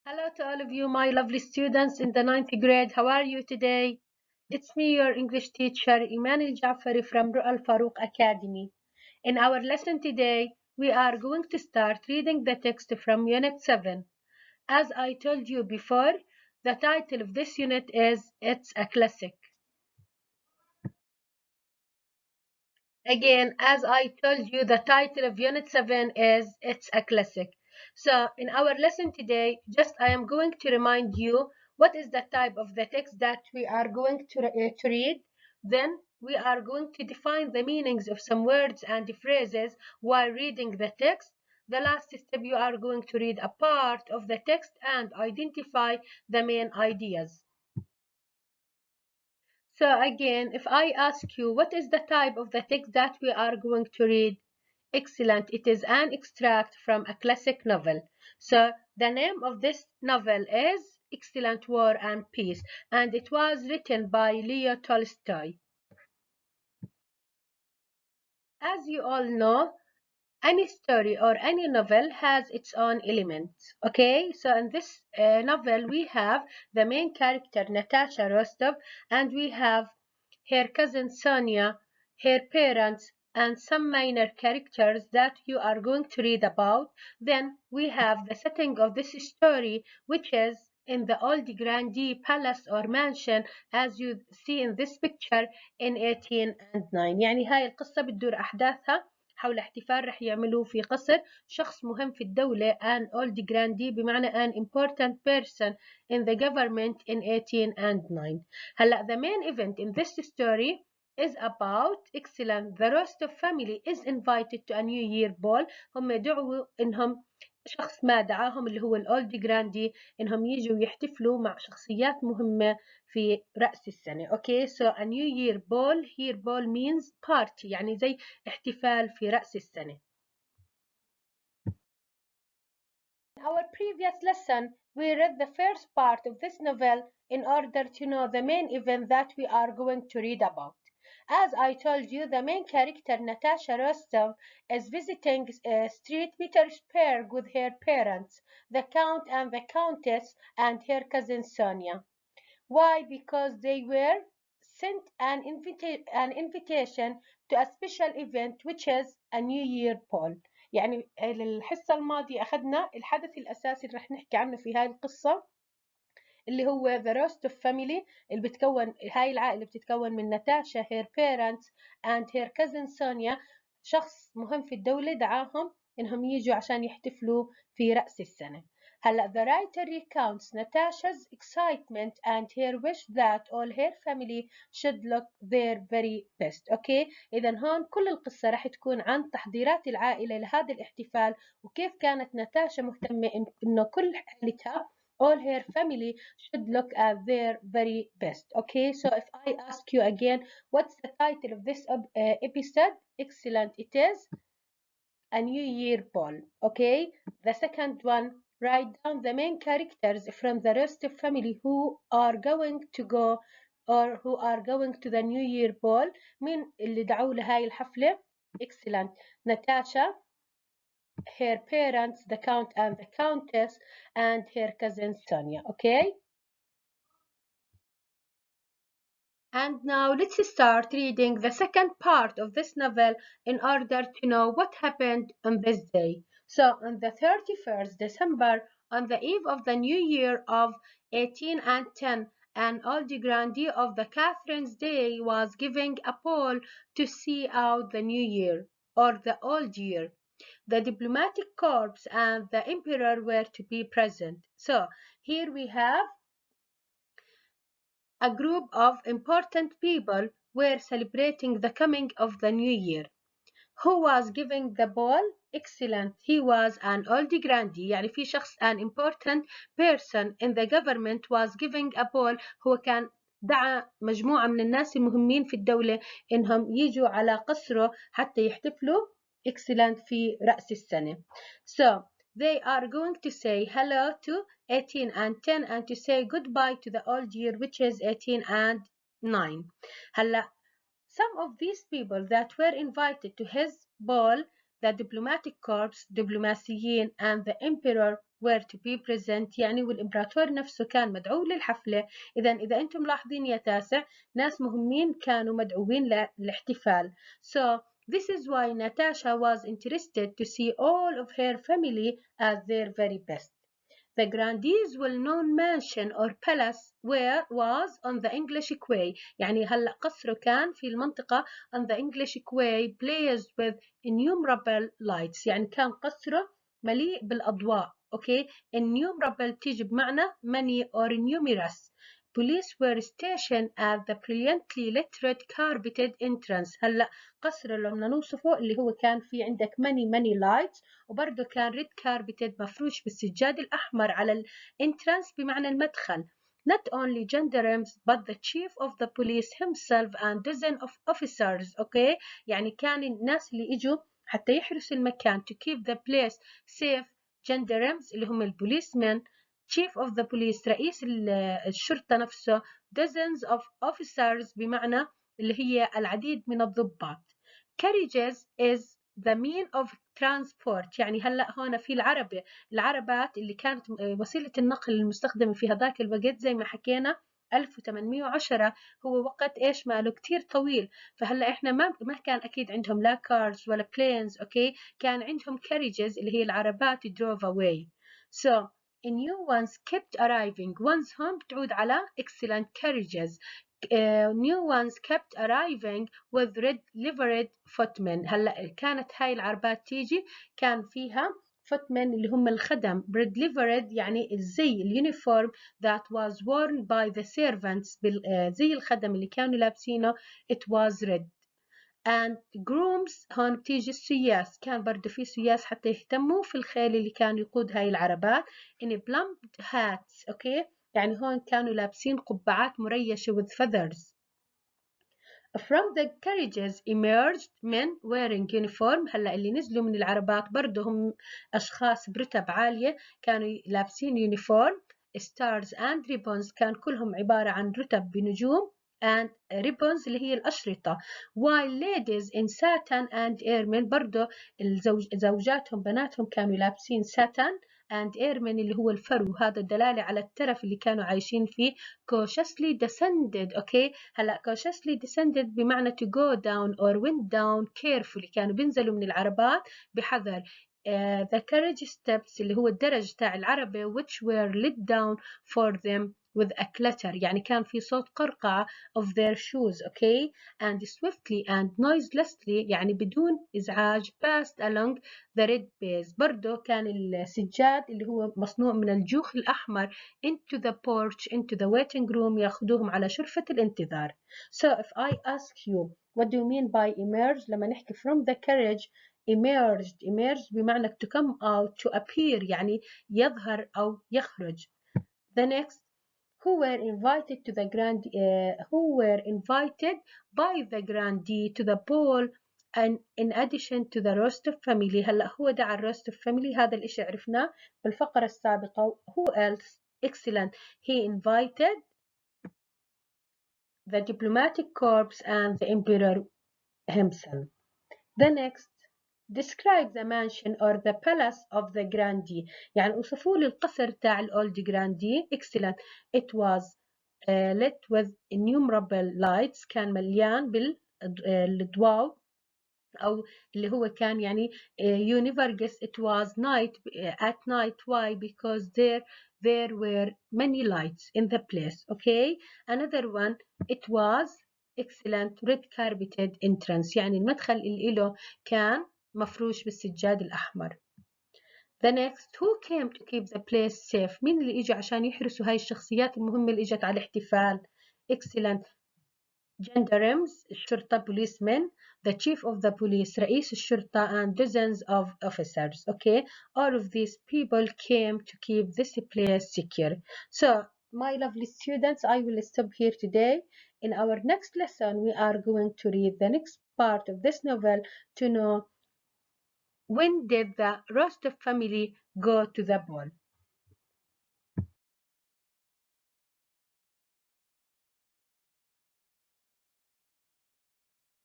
Hello to all of you, my lovely students in the ninth grade. How are you today? It's me, your English teacher, Iman Al-Jafari from Ru'al Farouk Academy. In our lesson today, we are going to start reading the text from Unit 7. As I told you before, the title of this unit is It's a Classic. Again, as I told you, the title of Unit 7 is It's a Classic. So, in our lesson today, I am going to remind you what is the type of the text that we are going to read. Then, we are going to define the meanings of some words and phrases while reading the text. The last step, you are going to read a part of the text and identify the main ideas. So again, if I ask you what is the type of the text that we are going to read? Excellent. It is an extract from a classic novel. So the name of this novel is Excellent War and Peace, and it was written by Leo Tolstoy. As you all know, any story or any novel has its own elements. Okay, so in this novel we have the main character Natasha Rostov, and we have her cousin Sonia, her parents, and some minor characters that you are going to read about. Then we have the setting of this story, which is in the old grandee palace or mansion as you see in this picture in 1809. يعني هاي القصة بتدور أحداثها حول احتفال رح يعملوه في قصر شخص مهم في الدولة an old grandee بمعنى an important person in the government in 1809. هلا the main event in this story is about excellent the Rostov family is invited to a New Year ball. هم دعوا انهم شخص ما دعاهم اللي هو الأولد جراندي انهم يجوا يحتفلوا مع شخصيات مهمة في رأس السنة. Okay, so a New Year ball, here ball means party يعني زي احتفال في رأس السنة. In our previous lesson, we read the first part of this novel in order to know the main event that we are going to read about. As I told you, the main character Natasha Rostov is visiting St. Petersburg with her parents, the Count and the Countess, and her cousin Sonia. Why? Because they were sent an invitation to a special event which is a New Year ball. يعني الحصة الماضية أخذنا الحدث الأساسي اللي رح نحكي عنه في هاي القصة اللي هو The Roast of Family اللي بتكون هاي العائلة بتتكون من ناتاشا her parents and her cousin Sonia. شخص مهم في الدولة دعاهم إنهم يجوا عشان يحتفلوا في رأس السنة. هلا the writer recounts Natasha's excitement and her wish that all her family should look their very best. اوكي اذا هون كل القصة راح تكون عن تحضيرات العائلة لهذا الاحتفال وكيف كانت ناتاشا مهتمة انه كل عائلتها all her family should look at their very best. Okay, so if I ask you again, what's the title of this episode? Excellent, it is a New Year ball. Okay, the second one, write down the main characters from the rest of family who are going to go or who are going to the New Year ball. مين اللي دعوا لهاي الحفلة? Excellent. Natasha, her parents, the Count and the Countess, and her cousin Sonia. Okay? And now let's start reading the second part of this novel in order to know what happened on this day. So, on the 31st December, on the eve of the new year of 1810, an old grandee of the Catherine's Day was giving a ball to see out the new year, or the old year. The diplomatic corps and the emperor were to be present. So, here we have a group of important people were celebrating the coming of the new year. Who was giving the ball? Excellent. He was an old grandee يعني في شخص an important person in the government was giving a ball. هو كان دعا مجموعة من الناس المهمين في الدولة إنهم يجوا على قصره حتى يحتفلوا excellent في رأس السنة. So they are going to say hello to 18 and 10 and to say goodbye to the old year which is 18 and 9. هلا some of these people that were invited to his ball, the diplomatic corps, دبلوماسيين, and the emperor were to be present يعني والإمبراطور نفسه كان مدعو للحفلة. إذا أنتم ملاحظين يا تاسع ناس مهمين كانوا مدعوين للاحتفال. So this is why Natasha was interested to see all of her family at their very best. The grandee's well-known mansion or palace was on the English Quay. يعني هلأ قصره كان في المنطقة on the English Quay blazed with innumerable lights. يعني كان قصره مليء بالأضواء. Okay, innumerable تيجي بمعنى many or numerous. Police were stationed at the brilliantly lit red carpeted entrance. هلا قصر اللي بدنا نوصفه اللي هو كان في عندك many lights وبرضه كان red carpeted مفروش بالسجاد الأحمر على الانترانس بمعنى المدخل. Not only gendarmes but the chief of the police himself and dozen of officers. Okay, يعني كان الناس اللي اجوا حتى يحرسوا المكان to keep the place safe. gendarmes اللي هم البوليسمن. chief of the police رئيس الشرطة نفسه. dozens of officers بمعنى اللي هي العديد من الضباط. carriages is the mean of transport. يعني هلأ هون في العربات اللي كانت وسيلة النقل المستخدمة في هذاك الوقت زي ما حكينا 1810 هو وقت إيش ماله كتير طويل. فهلا إحنا ما كان أكيد عندهم لا cars ولا planes. أوكي كان عندهم carriages اللي هي العربات drove away. So new ones kept arriving. ones هون بتعود على excellent carriages. new ones kept arriving with red liveried footmen. هلا كانت هاي العربات تيجي كان فيها footmen اللي هم الخدم. red liveried يعني الزي اليونيفورم that was worn by the servants. زي الخدم اللي كانوا لابسينه it was red. and grooms هون بتيجي السياس. كان برضه في سياس حتى يهتموا في الخيل اللي كان يقود هاي العربات in plumed hats. اوكي يعني هون كانوا لابسين قبعات مريشة with feathers. From the carriages emerged men wearing uniform. هلا اللي نزلوا من العربات برضه هم أشخاص برتب عالية كانوا لابسين يونيفورم. stars and ribbons كان كلهم عبارة عن رتب بنجوم and ribbons اللي هي الأشرطة. while ladies in satin and ermine برضه زوجاتهم بناتهم كانوا لابسين satin and ermine اللي هو الفرو. هذا الدلالة على الترف اللي كانوا عايشين فيه. cautiously descended. أوكي هلا cautiously descended بمعنى to go down or went down carefully. كانوا بينزلوا من العربات بحذر. the carriage steps اللي هو الدرج تاع العربة which were lit down for them with a clatter. يعني كان في صوت قرقعة of their shoes. okay and swiftly and noiselessly يعني بدون إزعاج passed along the red base. برضو كان السجاد اللي هو مصنوع من الجوخ الأحمر into the porch into the waiting room ياخدوهم على شرفة الانتظار. So if I ask you what do you mean by emerge لما نحكي from the carriage emerged بمعنى to come out to appear يعني يظهر أو يخرج. The next who were invited by the grandee to the ball and in addition to the Rostov family. هلا هو دعا الروستوف family هذا الاشي عرفناه بالفقرة السابقة. who else? excellent. He invited the diplomatic corps and the emperor himself. The next describe the mansion or the palace of the grandee. يعني وصفوا لي القصر تاع الأولد grandee. excellent. It was lit with innumerable lights. كان مليان بالضوء أو اللي هو كان يعني you never guess it was night at night. Why? because there were many lights in the place. okay another one it was excellent red carpeted entrance. يعني المدخل اللي له كان مفروش بالسجاد الأحمر. The next who came to keep the place safe. مين اللي إجوا عشان يحرسوا هاي الشخصيات المهمة اللي إجت على الاحتفال. excellent gendarmes الشرطة policemen. the chief of the police رئيس الشرطة and dozens of officers. okay all of these people came to keep this place secure. So my lovely students I will stop here today. In our next lesson we are going to read the next part of this novel to know when did the Rostov family go to the ball.